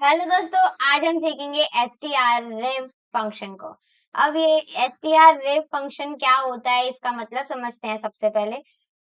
Hello दोस्तों, आज हम सीखेंगे str_rev फंक्शन को। अब ये str_rev फंक्शन क्या होता है, इसका मतलब समझते हैं सबसे पहले।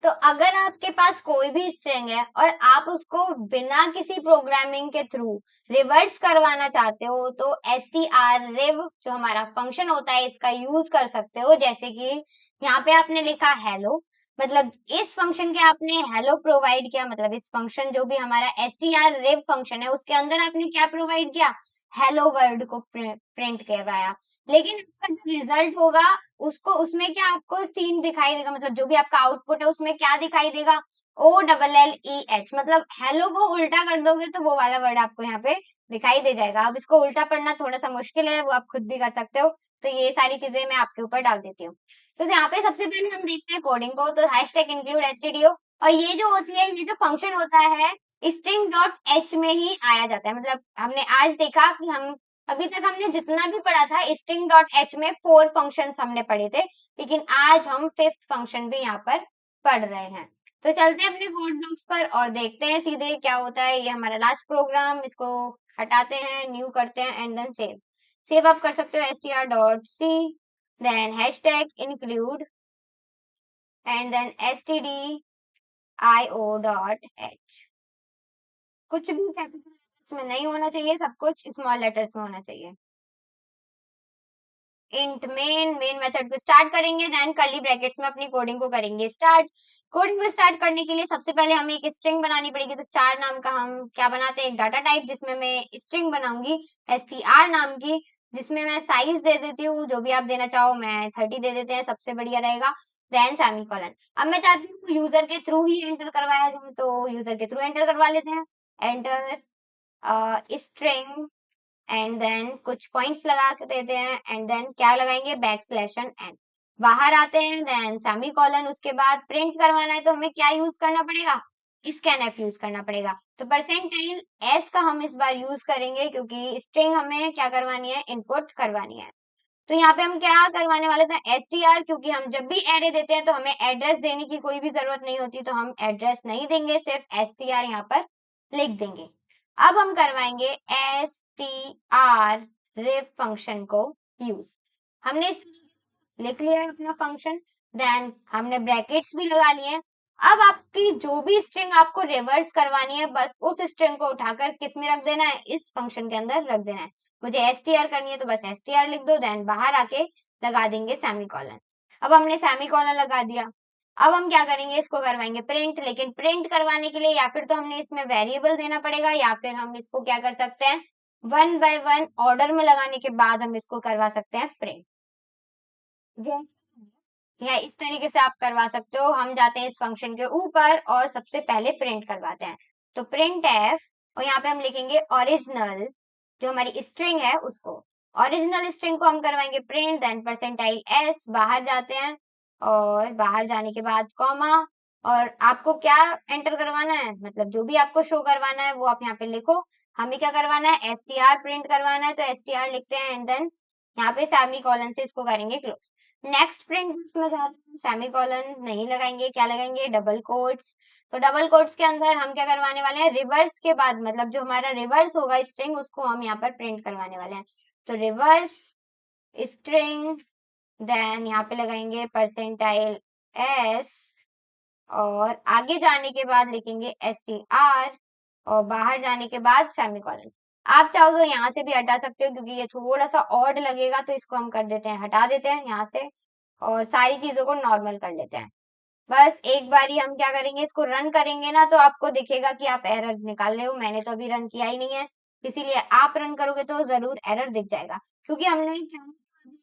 तो अगर आपके पास कोई भी स्ट्रिंग है और आप उसको बिना किसी प्रोग्रामिंग के थ्रू रिवर्स करवाना चाहते हो, तो str_rev जो हमारा फंक्शन होता है इसका यूज कर सकते हो। जैसे कि यहाँ पे आपने लिखा हेलो, मतलब इस फंक्शन के आपने हेलो प्रोवाइड किया, मतलब इस फंक्शन जो भी हमारा str_rev फंक्शन है उसके अंदर आपने क्या प्रोवाइड किया, हेलो वर्ड को प्रिंट करवाया। लेकिन आपका जो रिजल्ट होगा उसको उसमें क्या आपको सीन दिखाई देगा, मतलब जो भी आपका आउटपुट है उसमें क्या दिखाई देगा, OLLEH, मतलब हेलो को उल्टा कर दोगे तो वो वाला वर्ड आपको यहाँ पे दिखाई दे जाएगा। अब इसको उल्टा पढ़ना थोड़ा सा मुश्किल है, वो आप खुद भी कर सकते हो, तो ये सारी चीजें मैं आपके ऊपर डाल देती हूँ। तो यहाँ पे सबसे पहले हम देखते हैं कोडिंग को। तो हैशटैग इंक्लूड stdio, और ये जो होती है, ये जो फंक्शन होता है स्ट्रिंग डॉट एच में ही आया जाता है। मतलब हमने आज देखा कि हम अभी तक हमने जितना भी पढ़ा था स्ट्रिंग डॉट एच में 4 फंक्शंस हमने पढ़े थे, लेकिन आज हम 5th फंक्शन भी यहाँ पर पढ़ रहे हैं। तो चलते हैं अपने कोड ब्लॉक्स पर और देखते हैं सीधे क्या होता है। ये हमारा लास्ट प्रोग्राम, इसको हटाते हैं, न्यू करते हैं एंड देन सेव आप कर सकते हो str.c, then hashtag include and then stdio.h। कुछ भी कैपिटल में नहीं होना चाहिए, सब कुछ स्मॉल लेटर्स में होना चाहिए। इंट मेन मेथड को स्टार्ट करेंगे, देन कर्ली ब्रैकेट्स में अपनी कोडिंग को करेंगे स्टार्ट। कोडिंग को स्टार्ट करने के लिए सबसे पहले हमें एक स्ट्रिंग बनानी पड़ेगी। तो चार नाम का हम क्या बनाते हैं, एक डाटा टाइप जिसमें मैं स्ट्रिंग बनाऊंगी str नाम की, जिसमें मैं साइज दे देती हूँ जो भी आप देना चाहो, मैं 30 दे देते हैं, सबसे बढ़िया रहेगा। Then semicolon. अब मैं चाहती हूँ यूजर के थ्रू ही एंटर करवाया जाए, तो यूजर के थ्रू एंटर करवा लेते हैं। एंटर स्ट्रिंग एंड देन कुछ पॉइंट्स लगा के देते हैं एंड देन क्या लगाएंगे, \n। बाहर आते हैं, देन सेमीकोलन। उसके बाद प्रिंट करवाना है तो हमें क्या यूज करना पड़ेगा, scanf यूज करना पड़ेगा। तो परसेंटाइल s का हम इस बार यूज करेंगे क्योंकि स्ट्रिंग हमें क्या करवानी है, इनपुट करवानी है। तो यहाँ पे हम क्या करवाने वाले थे, str, क्योंकि हम जब भी एरे देते हैं तो हमें एड्रेस देने की कोई भी जरूरत नहीं होती, तो हम एड्रेस नहीं देंगे, सिर्फ str यहाँ पर लिख देंगे। अब हम करवाएंगे str_rev फंक्शन को यूज। हमने लिख लिया है अपना फंक्शन, देन हमने ब्रैकेट्स भी लगा लिए हैं। अब आपकी जो भी स्ट्रिंग आपको रिवर्स करवानी है, बस उस स्ट्रिंग को उठाकर किस में रख देना है, इस फंक्शन के अंदर रख देना है। मुझे str करनी है तो बस str लिख दो, देन बाहर आके लगा देंगे सेमीकोलन। अब हमने सेमीकोलन लगा दिया। अब हम क्या करेंगे, इसको करवाएंगे प्रिंट। लेकिन प्रिंट करवाने के लिए या फिर तो हमने इसमें वेरिएबल देना पड़ेगा, या फिर हम इसको क्या कर सकते हैं, 1 by 1 ऑर्डर में लगाने के बाद हम इसको करवा सकते हैं प्रिंट। या इस तरीके से आप करवा सकते हो। हम जाते हैं इस फंक्शन के ऊपर और सबसे पहले प्रिंट करवाते हैं। तो प्रिंट एफ, और यहाँ पे हम लिखेंगे ओरिजिनल, जो हमारी स्ट्रिंग है उसको, ओरिजिनल स्ट्रिंग को हम करवाएंगे प्रिंट, देन परसेंटाइल s, बाहर जाते हैं और बाहर जाने के बाद कॉमा, और आपको क्या एंटर करवाना है, मतलब जो भी आपको शो करवाना है वो आप यहाँ पे लिखो। हमें क्या करवाना है, str प्रिंट करवाना है, तो str लिखते हैं एंड देन यहाँ पे सेमीकोलन से इसको करेंगे क्लोज। नेक्स्ट प्रिंट में जाते हैं, सेमीकोलन नहीं लगाएंगे, क्या लगाएंगे, डबल कोट्स। तो डबल कोट्स के अंदर हम क्या करवाने वाले हैं, रिवर्स के बाद, मतलब जो हमारा रिवर्स होगा स्ट्रिंग उसको हम यहाँ पर प्रिंट करवाने वाले हैं। तो रिवर्स स्ट्रिंग, देन यहाँ पे लगाएंगे परसेंटाइल s, और आगे जाने के बाद लिखेंगे str, और बाहर जाने के बाद सेमीकोलन। आप चाहो तो यहाँ से भी हटा सकते हो क्योंकि ये थोड़ा सा ऑड लगेगा, तो इसको हम कर देते हैं, हटा देते हैं यहाँ से, और सारी चीजों को नॉर्मल कर लेते हैं। बस एक बार ही हम क्या करेंगे, इसको रन करेंगे ना तो आपको दिखेगा कि आप एरर निकाल रहे हो। मैंने तो अभी रन किया ही नहीं है, इसीलिए आप रन करोगे तो जरूर एरर दिख जाएगा, क्योंकि हमने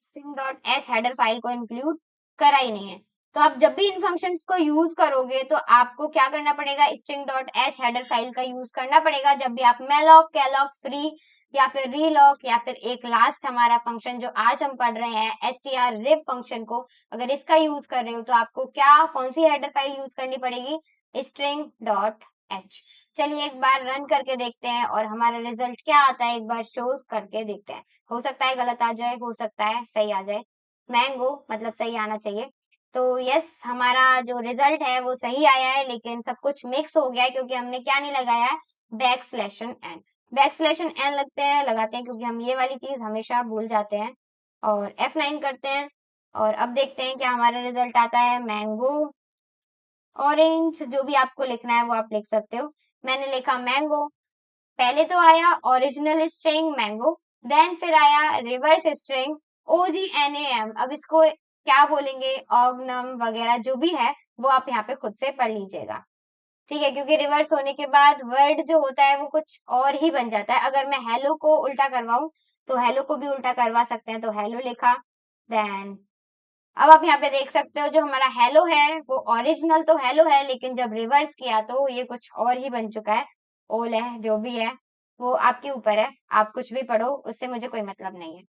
string.h हेडर फाइल को इंक्लूड करा ही नहीं है। तो आप जब भी इन फंक्शंस को यूज करोगे तो आपको क्या करना पड़ेगा, string.h हेडर फाइल का यूज करना पड़ेगा जब भी आप malloc, calloc, free या फिर reloc, या फिर एक लास्ट हमारा फंक्शन जो आज हम पढ़ रहे हैं str_rev फंक्शन को, अगर इसका यूज कर रहे हो तो आपको क्या, कौन सी हेडर फाइल यूज करनी पड़ेगी, string.h। चलिए एक बार रन करके देखते हैं और हमारा रिजल्ट क्या आता है एक बार शो करके देखते हैं। हो सकता है गलत आ जाए, हो सकता है सही आ जाए, मैंगो मतलब सही आना चाहिए। तो यस, हमारा जो रिजल्ट है वो सही आया है, लेकिन सब कुछ मिक्स हो गया है क्योंकि हमने क्या नहीं लगाया है, \n। n लगते हैं, लगाते हैं क्योंकि हम ये वाली चीज हमेशा भूल जाते हैं। और F9 करते हैं और अब देखते हैं क्या हमारा रिजल्ट आता है। मैंगो, ऑरेंज, जो भी आपको लिखना है वो आप लिख सकते हो। मैंने लिखा मैंगो। पहले तो आया ओरिजिनल स्ट्रिंग मैंगो, देन फिर आया रिवर्स स्ट्रिंग OGNAM। अब इसको क्या बोलेंगे, ऑगनम वगैरह जो भी है वो आप यहाँ पे खुद से पढ़ लीजिएगा, ठीक है, क्योंकि रिवर्स होने के बाद वर्ड जो होता है वो कुछ और ही बन जाता है। अगर मैं हेलो को उल्टा करवाऊं तो हेलो को भी उल्टा करवा सकते हैं, तो हेलो लिखा। देन अब आप यहाँ पे देख सकते हो जो हमारा हेलो है वो ओरिजिनल तो हेलो है, लेकिन जब रिवर्स किया तो ये कुछ और ही बन चुका है। ओल है, जो भी है वो आपके ऊपर है, आप कुछ भी पढ़ो, उससे मुझे कोई मतलब नहीं है।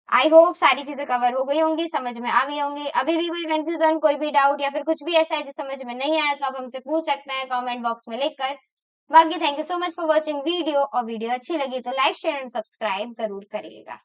आई होप सारी चीजें कवर हो गई होंगी, समझ में आ गई होंगी। अभी भी कोई कंफ्यूजन, कोई भी डाउट या फिर कुछ भी ऐसा है जो समझ में नहीं आया तो आप हमसे पूछ सकते हैं कमेंट बॉक्स में लिखकर। बाकी thank you so much for watching video, और वीडियो अच्छी लगी तो लाइक शेयर एंड सब्सक्राइब जरूर करिएगा।